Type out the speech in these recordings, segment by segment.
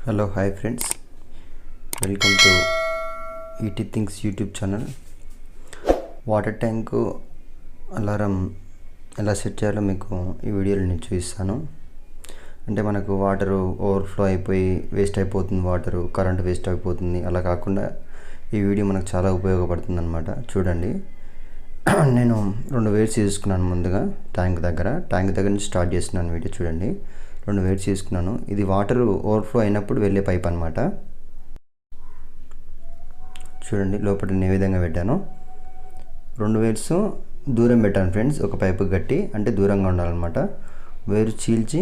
Hello, hi friends. Welcome to ET Things YouTube channel. Water tank alarm ఎలా set చేయాలో మీకు ఈ వీడియోలో నేను చూపిస్తాను. అంటే మనకు వాటర్ ఓవర్ఫ్లో అయిపోయి వేస్ట్ అయిపోతుంది, వాటర్ కరెంట్ వేస్ట్ అయిపోతుంది. అలా కాకుండా ఈ వీడియో మనకు చాలా ఉపయోగపడుతుంది అన్నమాట. చూడండి, నేను 2 వేర్స్ తీసుకున్నాను. ముందుగా ట్యాంక్ దగ్గర నుంచి స్టార్ట్ చేస్తున్నాను వీడియో. చూడండి, 2 వేర్స్ తీసుకున్నాను. ఇది వాటర్ ఓవర్ఫ్లో అయినప్పుడు వెళ్ళే పైప్ అన్నమాట. చూడండి, లోపల నేను ఏ విధంగా పెట్టాను. 2 వేర్స్ దూరం పెట్టాను ఫ్రెండ్స్, ఒక పైపు కట్టి, అంటే దూరంగా ఉండాలన్నమాట. వేరు చీల్చి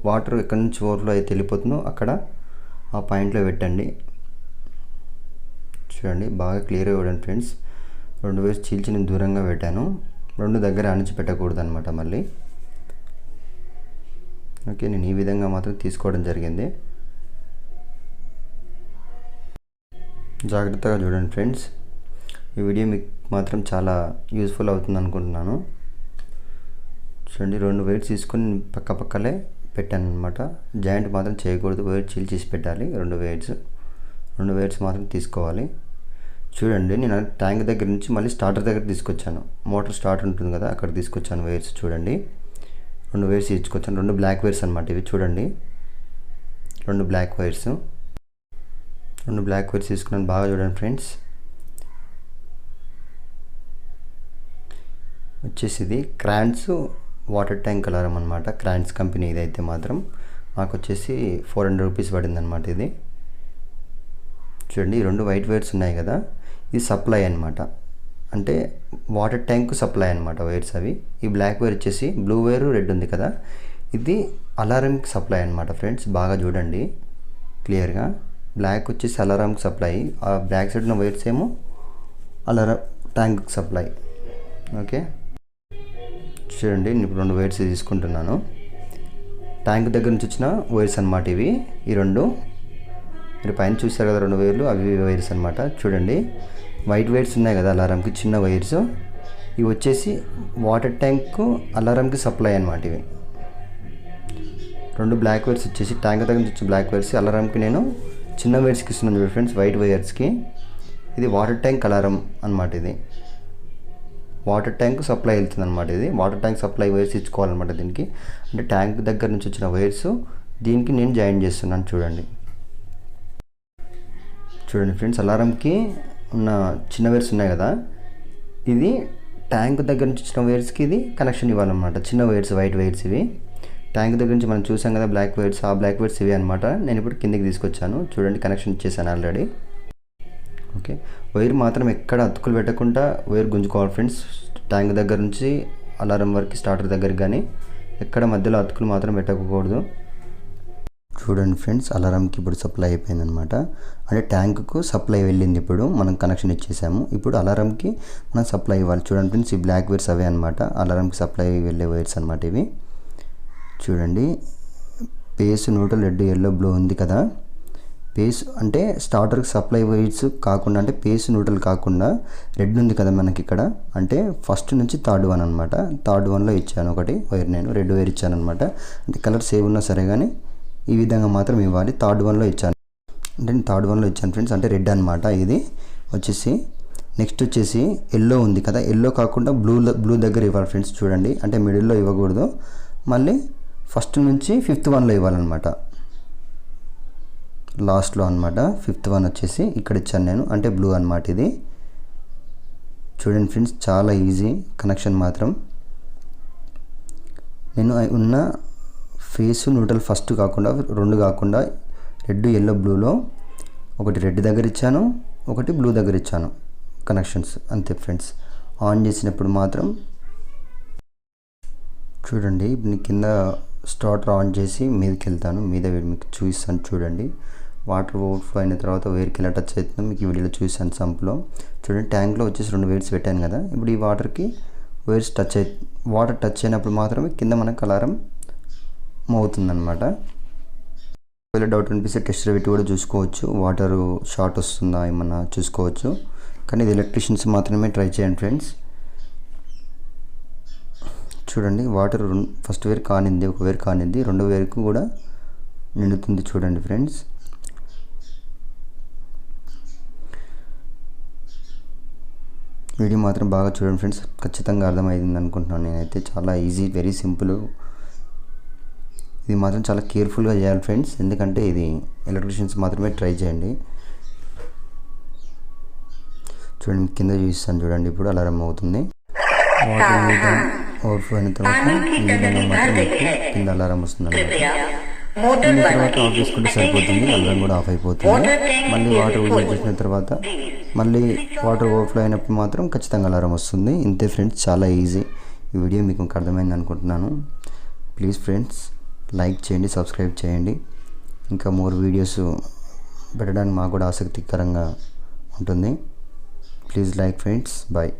వాటర్ ఎక్కడి నుంచి ఓవర్ఫ్లో అయితే వెళ్ళిపోతుందో అక్కడ ఆ పాయింట్లో పెట్టండి. చూడండి, బాగా క్లియర్గా చూడండి ఫ్రెండ్స్. 2 వేర్స్ చీల్చి నేను దూరంగా పెట్టాను. 2 దగ్గర అణిచి పెట్టకూడదు అనమాట మళ్ళీ. ఓకే, నేను ఈ విధంగా మాత్రం తీసుకోవడం జరిగింది. జాగ్రత్తగా చూడండి ఫ్రెండ్స్. ఈ వీడియో మీకు మాత్రం చాలా యూస్ఫుల్ అవుతుంది అనుకుంటున్నాను. చూడండి, 2 వేర్స్ తీసుకొని పక్కలే పెట్టాను అనమాట. జాయింట్ మాత్రం చేయకూడదు, వేర్ చీల్చేసి పెట్టాలి. 2 వేర్స్ మాత్రం తీసుకోవాలి. చూడండి, నేను ట్యాంక్ దగ్గర నుంచి మళ్ళీ స్టార్టర్ దగ్గర తీసుకొచ్చాను. మోటార్ స్టార్ట్ ఉంటుంది కదా, అక్కడ తీసుకొచ్చాను వేర్స్. చూడండి, 2 వేర్స్ ఇచ్చుకొచ్చాను. 2 బ్లాక్ వేర్స్ అనమాట ఇవి. చూడండి, 2 బ్లాక్ వేర్స్ తీసుకున్నాను. బాగా చూడండి ఫ్రెండ్స్. వచ్చేసి ఇది క్రాన్స్ వాటర్ ట్యాంక్ అలారం అనమాట. క్రాన్స్ కంపెనీ ఇదైతే మాత్రం మాకు వచ్చేసి 400 రూపీస్ పడింది అనమాట ఇది. చూడండి, 2 వైట్ వేర్స్ ఉన్నాయి కదా, ఇది సప్లై అనమాట. అంటే వాటర్ ట్యాంక్ సప్లై అనమాట వైర్స్ అవి. ఈ బ్లాక్ వైర్ వచ్చేసి, బ్లూ వైర్ రెడ్ ఉంది కదా, ఇది అలారంకి సప్లై అనమాట ఫ్రెండ్స్. బాగా చూడండి క్లియర్గా. బ్లాక్ వచ్చేసి అలారంకి సప్లై, ఆ బ్లాక్ సైడ్ ఉన్న వైర్స్ ఏమో అలారం ట్యాంక్కి సప్లై. ఓకే, చూడండి, నేను ఇప్పుడు 2 వైర్స్ తీసుకుంటున్నాను. ట్యాంక్ దగ్గర నుంచి వచ్చిన వైర్స్ అనమాట ఇవి. ఈ 2 మీరు పైన చూస్తారు కదా, 2 వైర్లు, అవి వైర్స్ అనమాట. చూడండి, వైట్ వైర్స్ ఉన్నాయి కదా అలారంకి, చిన్న వైర్స్. ఇవి వచ్చేసి వాటర్ ట్యాంక్ అలారంకి సప్లై అనమాట ఇవి. 2 బ్లాక్ వైర్స్ వచ్చేసి ట్యాంక్ దగ్గర నుంచి వచ్చే బ్లాక్ వైర్స్ అలారంకి నేను చిన్న వైర్స్కి ఇస్తున్నాను చూడండి ఫ్రెండ్స్, వైట్ వైర్స్కి. ఇది వాటర్ ట్యాంక్ అలారం అనమాట. ఇది వాటర్ ట్యాంక్ సప్లై వెళ్తుంది అనమాట. ఇది వాటర్ ట్యాంక్ సప్లై వైర్స్ ఇచ్చుకోవాలన్నమాట దీనికి. అంటే ట్యాంక్ దగ్గర నుంచి వచ్చిన వైర్స్ దీనికి నేను జాయిన్ చేస్తున్నాను. చూడండి ఫ్రెండ్స్, అలారంకి ఉన్న చిన్న వైర్స్ ఉన్నాయి కదా, ఇది ట్యాంక్ దగ్గర నుంచి వచ్చిన వైర్స్కి ఇది కనెక్షన్ ఇవ్వాలన్నమాట. చిన్న వైర్స్, వైట్ వైర్స్ ఇవి. ట్యాంక్ దగ్గర నుంచి మనం చూసాం కదా బ్లాక్ వైర్స్, ఆ బ్లాక్ వైర్స్ ఇవి అనమాట. నేను ఇప్పుడు కిందకి తీసుకొచ్చాను. చూడండి, కనెక్షన్ ఇచ్చేసాను ఆల్రెడీ. ఓకే, వైర్ మాత్రం ఎక్కడ అతుకులు పెట్టకుండా వైర్ గుంజుకోవాలి ఫ్రెండ్స్. ట్యాంక్ దగ్గర నుంచి అలారం వరకు, స్టార్టర్ దగ్గరికి కానీ ఎక్కడ మధ్యలో అతుకులు మాత్రం పెట్టకూడదు. చూడండి ఫ్రెండ్స్, అలారంకి ఇప్పుడు సప్లై అయిపోయింది అనమాట. అంటే ట్యాంకుకు సప్లై వెళ్ళింది. ఇప్పుడు మనం కనెక్షన్ ఇచ్చేసాము. ఇప్పుడు అలారంకి మనం సప్లై ఇవ్వాలి. చూడండి ఫ్రెండ్స్, ఈ బ్లాక్ వైర్స్ అవే అనమాట, అలారంకి సప్లై వెళ్ళే వైర్స్ అనమాట ఇవి. చూడండి, phase, neutral, red, yellow, blue ఉంది కదా. పేస్ అంటే స్టార్టర్కి సప్లై వైర్స్ కాకుండా, అంటే పేస్ న్యూట్రల్ కాకుండా రెడ్ ఉంది కదా మనకి ఇక్కడ, అంటే ఫస్ట్ నుంచి థర్డ్ వన్ అనమాట. థర్డ్ వన్లో ఇచ్చాను ఒకటి వైర్, నేను రెడ్ వైర్ ఇచ్చాను అనమాట. అంటే కలర్ సేవ్ ఉన్నా సరే కానీ ఈ విధంగా మాత్రం ఇవ్వాలి. థర్డ్ వన్లో ఇచ్చాను, అంటే నేను థర్డ్ వన్లో ఇచ్చాను ఫ్రెండ్స్, అంటే రెడ్ అనమాట ఇది వచ్చేసి. నెక్స్ట్ వచ్చేసి ఎల్లో ఉంది కదా, ఎల్లో కాకుండా బ్లూ దగ్గర ఇవ్వాలి ఫ్రెండ్స్. చూడండి, అంటే మిడిల్లో ఇవ్వకూడదు, మళ్ళీ ఫస్ట్ నుంచి 5th వన్లో ఇవ్వాలన్నమాట, లాస్ట్లో అనమాట. 5th వన్ వచ్చేసి ఇక్కడ ఇచ్చాను నేను, అంటే బ్లూ అనమాట ఇది. చూడండి ఫ్రెండ్స్, చాలా ఈజీ కనెక్షన్ మాత్రం. నేను ఉన్న ఫేస్ న్యూట్రల్ ఫస్ట్ కాకుండా, 2 కాకుండా, రెడ్, ఎల్లో, బ్లూలో ఒకటి రెడ్ దగ్గర ఇచ్చాను, ఒకటి బ్లూ దగ్గర ఇచ్చాను కనెక్షన్స్, అంతే ఫ్రెండ్స్. ఆన్ చేసినప్పుడు మాత్రం చూడండి, ఇప్పుడు కింద స్టార్టర్ ఆన్ చేసి మీదకి వెళ్తాను, మీద మీకు చూపిస్తాను. చూడండి, వాటర్ ఓవర్ఫ్లో అయిన తర్వాత వేర్కి ఎలా టచ్ అవుతుందో మీకు ఈ వీడియోలో చూసాను సంపులో. చూడండి, ట్యాంక్లో వచ్చేసి 2 వేర్స్ పెట్టాను కదా. ఇప్పుడు ఈ వాటర్కి వేర్స్ వాటర్ టచ్ అయినప్పుడు మాత్రమే కింద మనకు అలారం అవుతుందన్నమాట. ఒకవేళ డౌట్ అనిపిస్తే టెస్టర్ పెట్టి కూడా చూసుకోవచ్చు, వాటర్ షార్ట్ వస్తుందా ఏమన్నా చూసుకోవచ్చు. కానీ ఇది ఎలక్ట్రిషియన్స్ మాత్రమే ట్రై చేయండి ఫ్రెండ్స్. చూడండి, వాటర్ ఫస్ట్ వేర్ కానింది, ఒక వేర్ కానింది, రెండో వేర్కు కూడా నిండుతుంది చూడండి ఫ్రెండ్స్. వీడియో మాత్రం బాగా చూడండి ఫ్రెండ్స్, ఖచ్చితంగా అర్థమైంది అనుకుంటున్నాను నేనైతే. చాలా ఈజీ, వెరీ సింపుల్. ఇది మాత్రం చాలా కేర్ఫుల్గా చేయాలి ఫ్రెండ్స్, ఎందుకంటే ఇది ఎలక్ట్రీషియన్స్ మాత్రమే ట్రై చేయండి. చూడండి కింద చూపిస్తాను చూడండి. ఇప్పుడు అలారం అవుతుంది. వాటర్ మీద ఓవర్ఫ్లో అయిన తర్వాత ఈ విధంగా మాత్రం మీకు కింద అలారం వస్తుంది అన్నమాట. దీని తర్వాత ఆఫ్ చేసుకుంటే సరిపోతుంది, అలారం కూడా ఆఫ్ అయిపోతుంది. మళ్ళీ వాటర్ యూజ్ చేసిన తర్వాత మళ్ళీ వాటర్ ఓవర్ఫ్లో అయినప్పుడు మాత్రం ఖచ్చితంగా అలారం వస్తుంది. ఇంతే ఫ్రెండ్స్, చాలా ఈజీ. ఈ వీడియో మీకు అర్థమైంది అనుకుంటున్నాను. ప్లీజ్ ఫ్రెండ్స్ లైక్ చేయండి, సబ్స్క్రైబ్ చేయండి. ఇంకా మోర్ వీడియోస్ పెట్టడానికి మాకు కూడా ఆసక్తికరంగా ఉంటుంది. Please like friends. బాయ్.